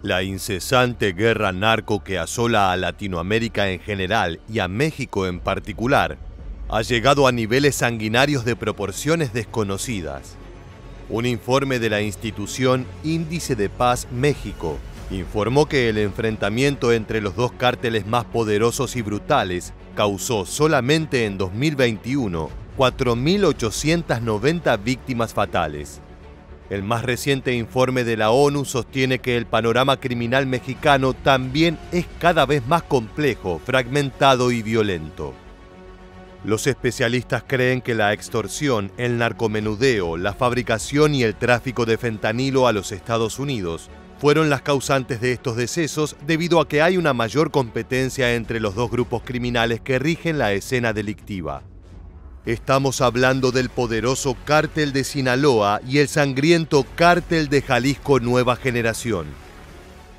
La incesante guerra narco que asola a Latinoamérica en general y a México en particular ha llegado a niveles sanguinarios de proporciones desconocidas. Un informe de la institución Índice de Paz México informó que el enfrentamiento entre los dos cárteles más poderosos y brutales causó solamente en 2021 4.890 víctimas fatales. El más reciente informe de la ONU sostiene que el panorama criminal mexicano también es cada vez más complejo, fragmentado y violento. Los especialistas creen que la extorsión, el narcomenudeo, la fabricación y el tráfico de fentanilo a los Estados Unidos fueron las causantes de estos decesos debido a que hay una mayor competencia entre los dos grupos criminales que rigen la escena delictiva. Estamos hablando del poderoso Cártel de Sinaloa y el sangriento Cártel de Jalisco Nueva Generación.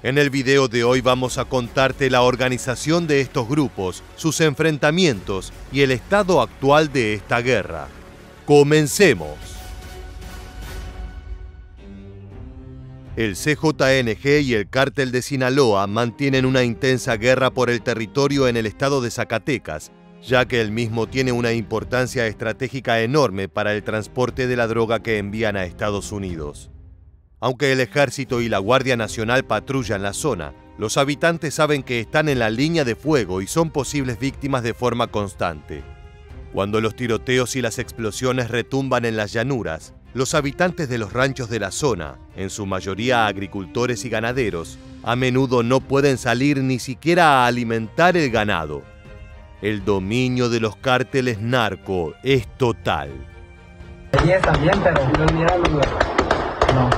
En el video de hoy vamos a contarte la organización de estos grupos, sus enfrentamientos y el estado actual de esta guerra. ¡Comencemos! El CJNG y el Cártel de Sinaloa mantienen una intensa guerra por el territorio en el estado de Zacatecas, ya que el mismo tiene una importancia estratégica enorme para el transporte de la droga que envían a Estados Unidos. Aunque el Ejército y la Guardia Nacional patrullan la zona, los habitantes saben que están en la línea de fuego y son posibles víctimas de forma constante. Cuando los tiroteos y las explosiones retumban en las llanuras, los habitantes de los ranchos de la zona, en su mayoría agricultores y ganaderos, a menudo no pueden salir ni siquiera a alimentar el ganado. El dominio de los cárteles narco es total. También, pero no.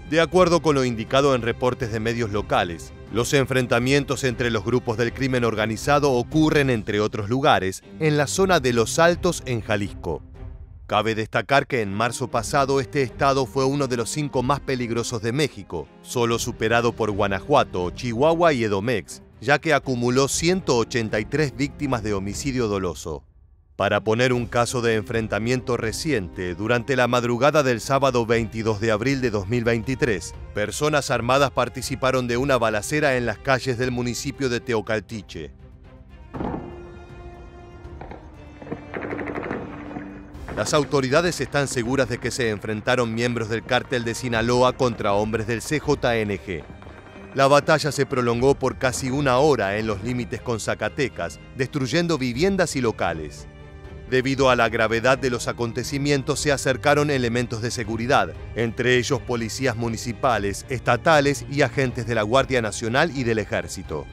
De acuerdo con lo indicado en reportes de medios locales, los enfrentamientos entre los grupos del crimen organizado ocurren, entre otros lugares, en la zona de Los Altos en Jalisco. Cabe destacar que en marzo pasado este estado fue uno de los 5 más peligrosos de México, solo superado por Guanajuato, Chihuahua y Edomex, ya que acumuló 183 víctimas de homicidio doloso. Para poner un caso de enfrentamiento reciente, durante la madrugada del sábado 22 de abril de 2023, personas armadas participaron de una balacera en las calles del municipio de Teocaltiche. Las autoridades están seguras de que se enfrentaron miembros del Cártel de Sinaloa contra hombres del CJNG. La batalla se prolongó por casi una hora en los límites con Zacatecas, destruyendo viviendas y locales. Debido a la gravedad de los acontecimientos, se acercaron elementos de seguridad, entre ellos policías municipales, estatales y agentes de la Guardia Nacional y del Ejército.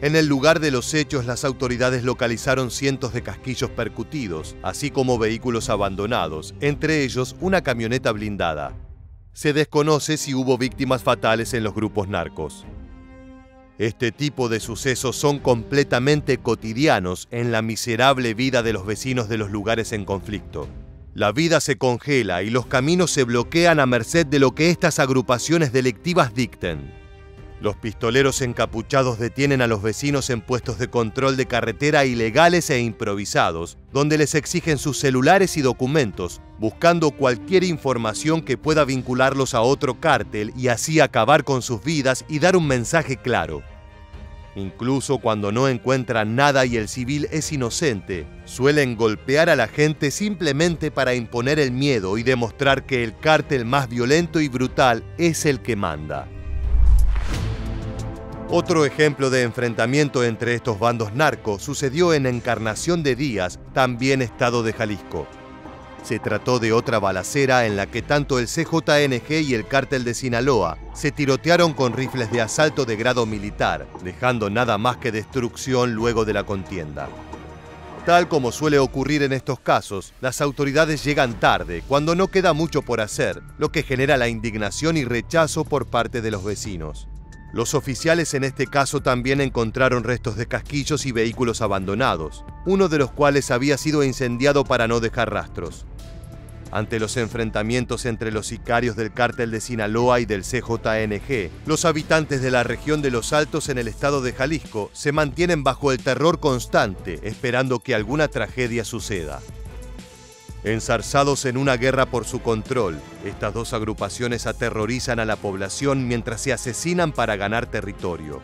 En el lugar de los hechos, las autoridades localizaron cientos de casquillos percutidos, así como vehículos abandonados, entre ellos una camioneta blindada. Se desconoce si hubo víctimas fatales en los grupos narcos. Este tipo de sucesos son completamente cotidianos en la miserable vida de los vecinos de los lugares en conflicto. La vida se congela y los caminos se bloquean a merced de lo que estas agrupaciones delictivas dicten. Los pistoleros encapuchados detienen a los vecinos en puestos de control de carretera ilegales e improvisados, donde les exigen sus celulares y documentos, buscando cualquier información que pueda vincularlos a otro cártel y así acabar con sus vidas y dar un mensaje claro. Incluso cuando no encuentran nada y el civil es inocente, suelen golpear a la gente simplemente para imponer el miedo y demostrar que el cártel más violento y brutal es el que manda. Otro ejemplo de enfrentamiento entre estos bandos narcos sucedió en Encarnación de Díaz, también estado de Jalisco. Se trató de otra balacera en la que tanto el CJNG y el Cártel de Sinaloa se tirotearon con rifles de asalto de grado militar, dejando nada más que destrucción luego de la contienda. Tal como suele ocurrir en estos casos, las autoridades llegan tarde, cuando no queda mucho por hacer, lo que genera la indignación y rechazo por parte de los vecinos. Los oficiales en este caso también encontraron restos de casquillos y vehículos abandonados, uno de los cuales había sido incendiado para no dejar rastros. Ante los enfrentamientos entre los sicarios del cártel de Sinaloa y del CJNG, los habitantes de la región de Los Altos en el estado de Jalisco se mantienen bajo el terror constante, esperando que alguna tragedia suceda. Enzarzados en una guerra por su control, estas dos agrupaciones aterrorizan a la población mientras se asesinan para ganar territorio.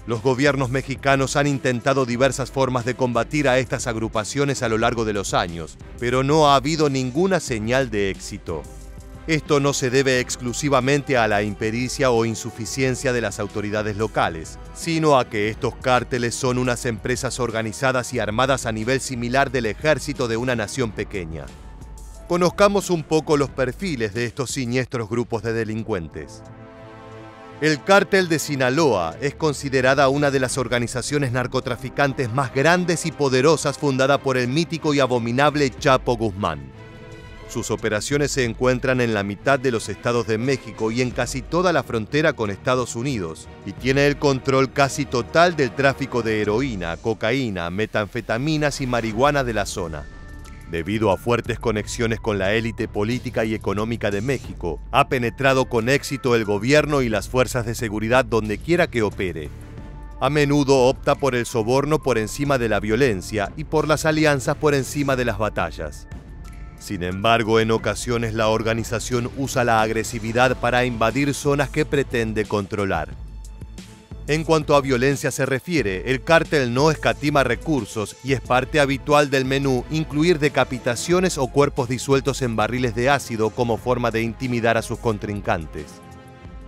Los gobiernos mexicanos han intentado diversas formas de combatir a estas agrupaciones a lo largo de los años, pero no ha habido ninguna señal de éxito. Esto no se debe exclusivamente a la impericia o insuficiencia de las autoridades locales, sino a que estos cárteles son unas empresas organizadas y armadas a nivel similar del ejército de una nación pequeña. Conozcamos un poco los perfiles de estos siniestros grupos de delincuentes. El Cártel de Sinaloa es considerada una de las organizaciones narcotraficantes más grandes y poderosas fundada por el mítico y abominable Chapo Guzmán. Sus operaciones se encuentran en la mitad de los estados de México y en casi toda la frontera con Estados Unidos, y tiene el control casi total del tráfico de heroína, cocaína, metanfetaminas y marihuana de la zona. Debido a fuertes conexiones con la élite política y económica de México, ha penetrado con éxito el gobierno y las fuerzas de seguridad donde quiera que opere. A menudo opta por el soborno por encima de la violencia y por las alianzas por encima de las batallas. Sin embargo, en ocasiones la organización usa la agresividad para invadir zonas que pretende controlar. En cuanto a violencia se refiere, el cártel no escatima recursos y es parte habitual del menú incluir decapitaciones o cuerpos disueltos en barriles de ácido como forma de intimidar a sus contrincantes.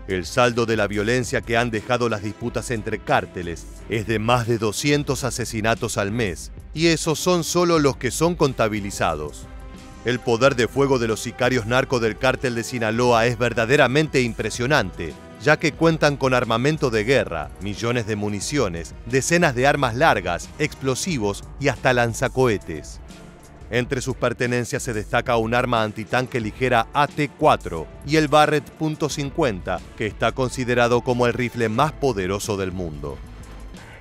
El saldo de la violencia que han dejado las disputas entre cárteles es de más de 200 asesinatos al mes, y esos son solo los que son contabilizados. El poder de fuego de los sicarios narco del cártel de Sinaloa es verdaderamente impresionante, ya que cuentan con armamento de guerra, millones de municiones, decenas de armas largas, explosivos y hasta lanzacohetes. Entre sus pertenencias se destaca un arma antitanque ligera AT-4 y el Barrett .50, que está considerado como el rifle más poderoso del mundo.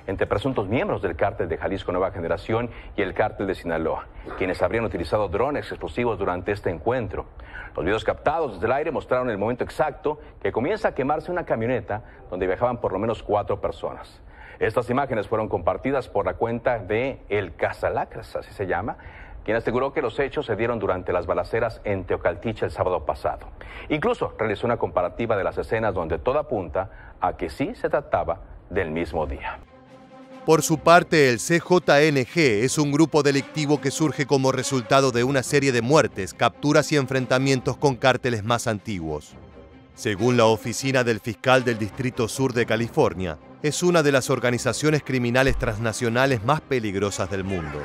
Entre presuntos miembros del cártel de Jalisco Nueva Generación y el cártel de Sinaloa, quienes habrían utilizado drones explosivos durante este encuentro. Los videos captados desde el aire mostraron el momento exacto que comienza a quemarse una camioneta donde viajaban por lo menos 4 personas. Estas imágenes fueron compartidas por la cuenta de El Cazalacras, así se llama, quien aseguró que los hechos se dieron durante las balaceras en Teocaltiche el sábado pasado. Incluso realizó una comparativa de las escenas donde todo apunta a que sí se trataba del mismo día. Por su parte, el CJNG es un grupo delictivo que surge como resultado de una serie de muertes, capturas y enfrentamientos con cárteles más antiguos. Según la Oficina del Fiscal del Distrito Sur de California, es una de las organizaciones criminales transnacionales más peligrosas del mundo.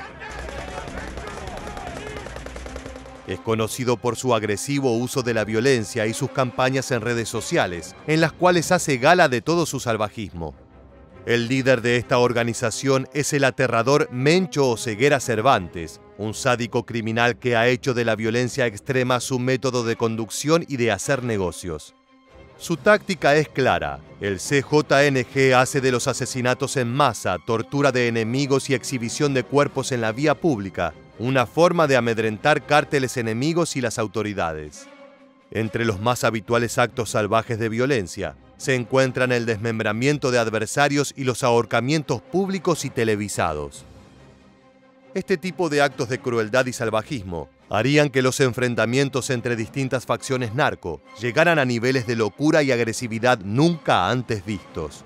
Es conocido por su agresivo uso de la violencia y sus campañas en redes sociales, en las cuales hace gala de todo su salvajismo. El líder de esta organización es el aterrador Mencho Oseguera Cervantes, un sádico criminal que ha hecho de la violencia extrema su método de conducción y de hacer negocios. Su táctica es clara. El CJNG hace de los asesinatos en masa, tortura de enemigos y exhibición de cuerpos en la vía pública una forma de amedrentar cárteles enemigos y las autoridades. Entre los más habituales actos salvajes de violencia se encuentran el desmembramiento de adversarios y los ahorcamientos públicos y televisados. Este tipo de actos de crueldad y salvajismo harían que los enfrentamientos entre distintas facciones narco llegaran a niveles de locura y agresividad nunca antes vistos.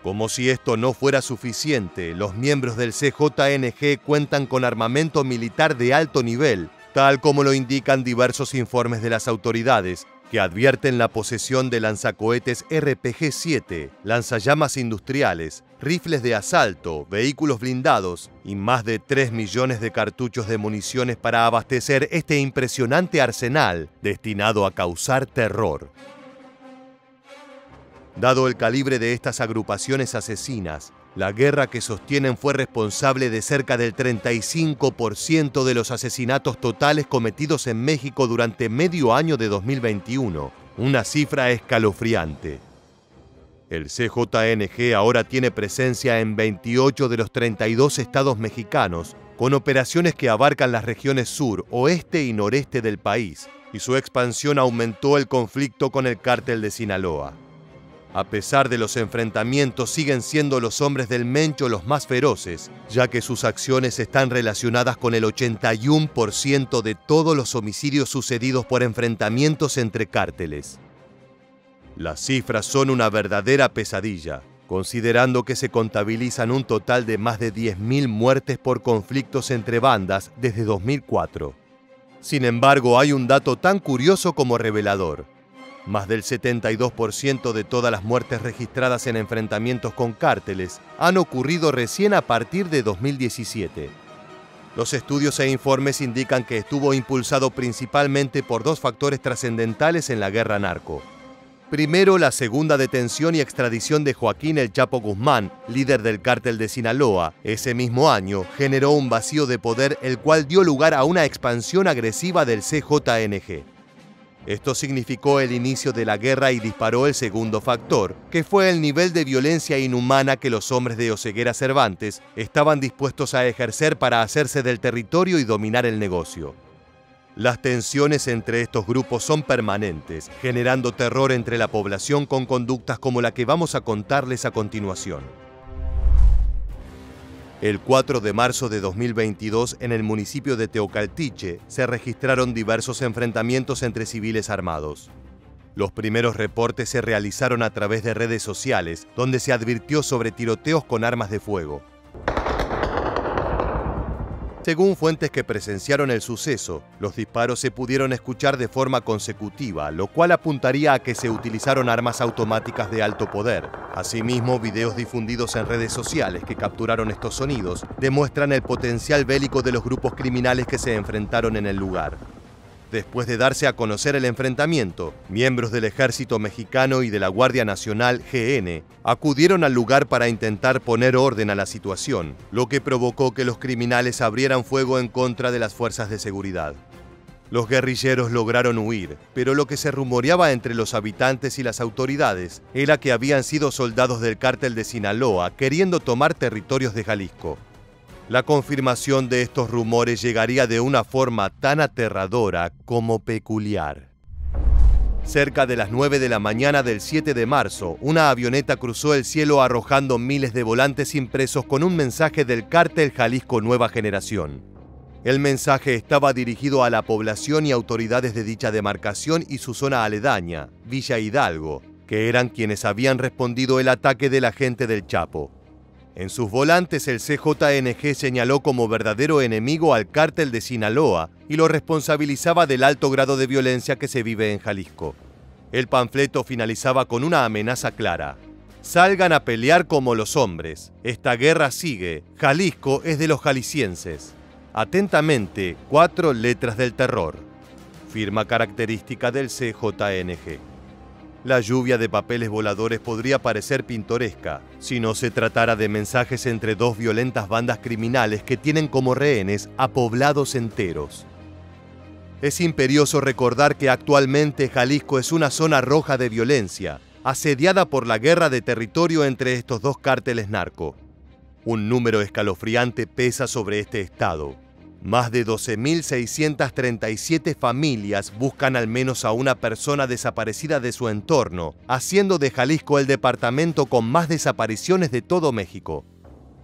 Como si esto no fuera suficiente, los miembros del CJNG cuentan con armamento militar de alto nivel, tal como lo indican diversos informes de las autoridades, que advierten la posesión de lanzacohetes RPG-7, lanzallamas industriales, rifles de asalto, vehículos blindados y más de 3 millones de cartuchos de municiones para abastecer este impresionante arsenal destinado a causar terror. Dado el calibre de estas agrupaciones asesinas, la guerra que sostienen fue responsable de cerca del 35% de los asesinatos totales cometidos en México durante medio año de 2021, una cifra escalofriante. El CJNG ahora tiene presencia en 28 de los 32 estados mexicanos, con operaciones que abarcan las regiones sur, oeste y noreste del país, y su expansión aumentó el conflicto con el cártel de Sinaloa. A pesar de los enfrentamientos, siguen siendo los hombres del Mencho los más feroces, ya que sus acciones están relacionadas con el 81% de todos los homicidios sucedidos por enfrentamientos entre cárteles. Las cifras son una verdadera pesadilla, considerando que se contabilizan un total de más de 10.000 muertes por conflictos entre bandas desde 2004. Sin embargo, hay un dato tan curioso como revelador. Más del 72% de todas las muertes registradas en enfrentamientos con cárteles han ocurrido recién a partir de 2017. Los estudios e informes indican que estuvo impulsado principalmente por dos factores trascendentales en la guerra narco. Primero, la segunda detención y extradición de Joaquín El Chapo Guzmán, líder del cártel de Sinaloa, ese mismo año generó un vacío de poder el cual dio lugar a una expansión agresiva del CJNG. Esto significó el inicio de la guerra y disparó el segundo factor, que fue el nivel de violencia inhumana que los hombres de Oseguera Cervantes estaban dispuestos a ejercer para hacerse del territorio y dominar el negocio. Las tensiones entre estos grupos son permanentes, generando terror entre la población con conductas como la que vamos a contarles a continuación. El 4 de marzo de 2022, en el municipio de Teocaltiche, se registraron diversos enfrentamientos entre civiles armados. Los primeros reportes se realizaron a través de redes sociales, donde se advirtió sobre tiroteos con armas de fuego. Según fuentes que presenciaron el suceso, los disparos se pudieron escuchar de forma consecutiva, lo cual apuntaría a que se utilizaron armas automáticas de alto poder. Asimismo, videos difundidos en redes sociales que capturaron estos sonidos demuestran el potencial bélico de los grupos criminales que se enfrentaron en el lugar. Después de darse a conocer el enfrentamiento, miembros del Ejército Mexicano y de la Guardia Nacional GN acudieron al lugar para intentar poner orden a la situación, lo que provocó que los criminales abrieran fuego en contra de las fuerzas de seguridad. Los guerrilleros lograron huir, pero lo que se rumoreaba entre los habitantes y las autoridades era que habían sido soldados del cártel de Sinaloa queriendo tomar territorios de Jalisco. La confirmación de estos rumores llegaría de una forma tan aterradora como peculiar. Cerca de las 9 de la mañana del 7 de marzo, una avioneta cruzó el cielo arrojando miles de volantes impresos con un mensaje del cártel Jalisco Nueva Generación. El mensaje estaba dirigido a la población y autoridades de dicha demarcación y su zona aledaña, Villa Hidalgo, que eran quienes habían respondido el ataque de la gente del Chapo. En sus volantes, el CJNG señaló como verdadero enemigo al cártel de Sinaloa y lo responsabilizaba del alto grado de violencia que se vive en Jalisco. El panfleto finalizaba con una amenaza clara: salgan a pelear como los hombres, esta guerra sigue, Jalisco es de los jaliscienses. Atentamente, 4 letras del terror. Firma característica del CJNG. La lluvia de papeles voladores podría parecer pintoresca si no se tratara de mensajes entre dos violentas bandas criminales que tienen como rehenes a poblados enteros. Es imperioso recordar que actualmente Jalisco es una zona roja de violencia, asediada por la guerra de territorio entre estos dos cárteles narco. Un número escalofriante pesa sobre este estado. Más de 12.637 familias buscan al menos a una persona desaparecida de su entorno, haciendo de Jalisco el departamento con más desapariciones de todo México.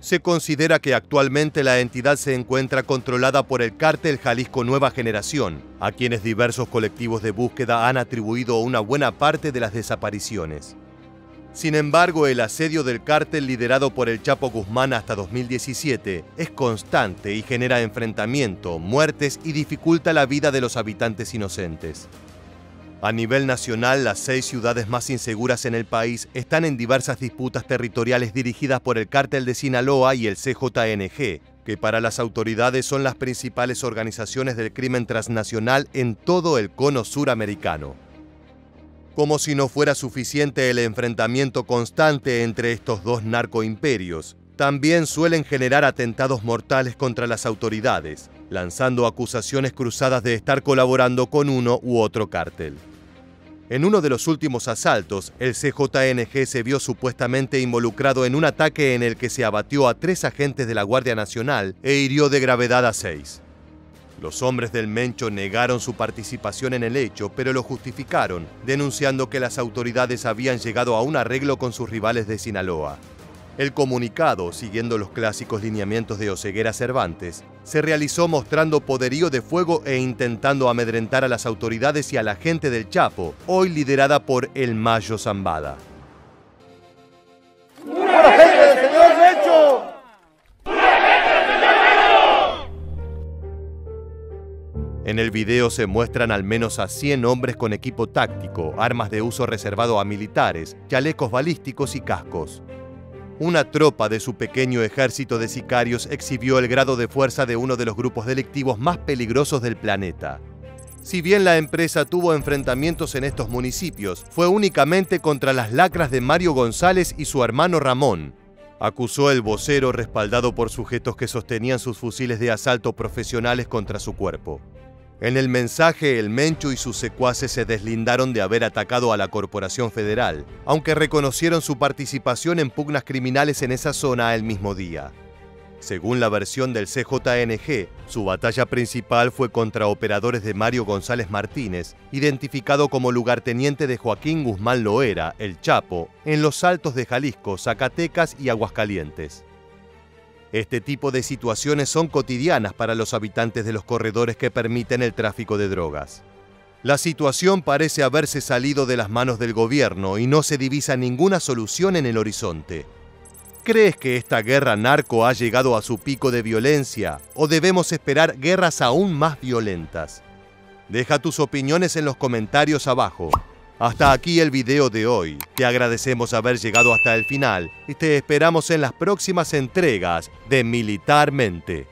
Se considera que actualmente la entidad se encuentra controlada por el cártel Jalisco Nueva Generación, a quienes diversos colectivos de búsqueda han atribuido una buena parte de las desapariciones. Sin embargo, el asedio del cártel liderado por el Chapo Guzmán hasta 2017 es constante y genera enfrentamiento, muertes y dificulta la vida de los habitantes inocentes. A nivel nacional, las 6 ciudades más inseguras en el país están en diversas disputas territoriales dirigidas por el cártel de Sinaloa y el CJNG, que para las autoridades son las principales organizaciones del crimen transnacional en todo el cono suramericano. Como si no fuera suficiente el enfrentamiento constante entre estos dos narcoimperios, también suelen generar atentados mortales contra las autoridades, lanzando acusaciones cruzadas de estar colaborando con uno u otro cártel. En uno de los últimos asaltos, el CJNG se vio supuestamente involucrado en un ataque en el que se abatió a 3 agentes de la Guardia Nacional e hirió de gravedad a 6. Los hombres del Mencho negaron su participación en el hecho, pero lo justificaron, denunciando que las autoridades habían llegado a un arreglo con sus rivales de Sinaloa. El comunicado, siguiendo los clásicos lineamientos de Oseguera Cervantes, se realizó mostrando poderío de fuego e intentando amedrentar a las autoridades y a la gente del Chapo, hoy liderada por el Mayo Zambada. ¡Pura gente del señor Mencho! En el video se muestran al menos a 100 hombres con equipo táctico, armas de uso reservado a militares, chalecos balísticos y cascos. Una tropa de su pequeño ejército de sicarios exhibió el grado de fuerza de uno de los grupos delictivos más peligrosos del planeta. Si bien la empresa tuvo enfrentamientos en estos municipios, fue únicamente contra las lacras de Mario González y su hermano Ramón, acusó el vocero respaldado por sujetos que sostenían sus fusiles de asalto profesionales contra su cuerpo. En el mensaje, el Mencho y sus secuaces se deslindaron de haber atacado a la Corporación Federal, aunque reconocieron su participación en pugnas criminales en esa zona el mismo día. Según la versión del CJNG, su batalla principal fue contra operadores de Mario González Martínez, identificado como lugarteniente de Joaquín Guzmán Loera, el Chapo, en los Altos de Jalisco, Zacatecas y Aguascalientes. Este tipo de situaciones son cotidianas para los habitantes de los corredores que permiten el tráfico de drogas. La situación parece haberse salido de las manos del gobierno y no se divisa ninguna solución en el horizonte. ¿Crees que esta guerra narco ha llegado a su pico de violencia o debemos esperar guerras aún más violentas? Deja tus opiniones en los comentarios abajo. Hasta aquí el video de hoy. Te agradecemos haber llegado hasta el final y te esperamos en las próximas entregas de Militarmente.